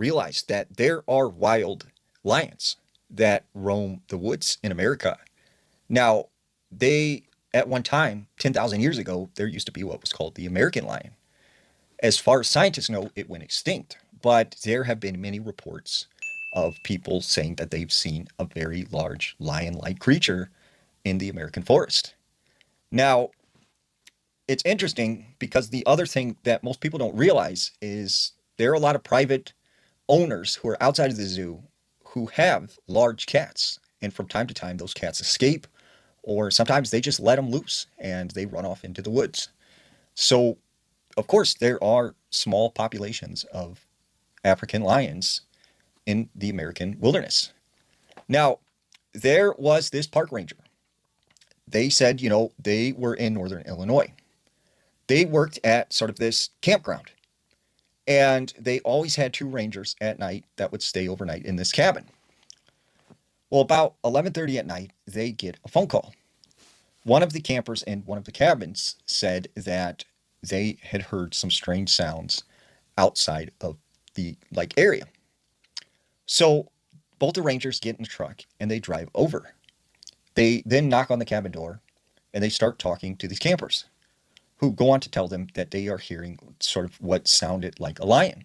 realize that there are wild lions that roam the woods in America. Now, they, at one time, 10,000 years ago, there used to be what was called the American lion. As far as scientists know, it went extinct, but there have been many reports of people saying that they've seen a very large lion like creature in the American forest. Now, it's interesting because the other thing that most people don't realize is there are a lot of private owners who are outside of the zoo who have large cats. And from time to time, those cats escape, or sometimes they just let them loose and they run off into the woods. So, of course, there are small populations of African lions in the American wilderness. Now, there was this park ranger. They said, they were in northern Illinois. They worked at sort of this campground, and they always had two rangers at night that would stay overnight in this cabin. Well, about 11:30 at night, they get a phone call. One of the campers in one of the cabins said that they had heard some strange sounds outside of the area. So both the rangers get in the truck and they drive over. They then knock on the cabin door and they start talking to these campers, who go on to tell them that they are hearing sort of what sounded like a lion.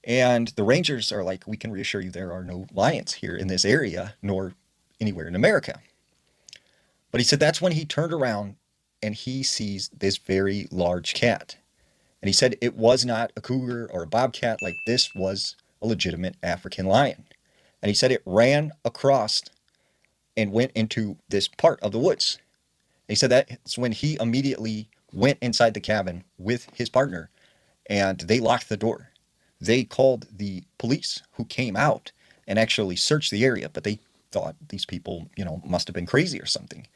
And the rangers are like, we can reassure you there are no lions here in this area, nor anywhere in America. But he said that's when he turned around and he sees this very large cat. And he said it was not a cougar or a bobcat, like this was a legitimate African lion. And he said it ran across and went into this part of the woods. And he said that's when he immediately went inside the cabin with his partner and they locked the door. They called the police, who came out and actually searched the area, but they thought these people, must have been crazy or something.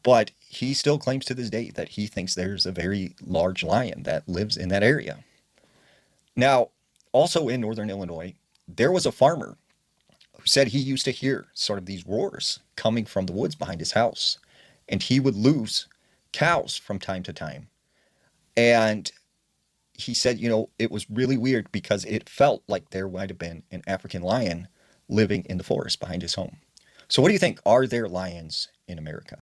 But he still claims to this day that he thinks there's a very large lion that lives in that area. Now, also in northern Illinois, there was a farmer who said he used to hear sort of these roars coming from the woods behind his house. And he would lose cows from time to time. And he said, it was really weird because it felt like there might have been an African lion living in the forest behind his home. So what do you think? Are there lions in America?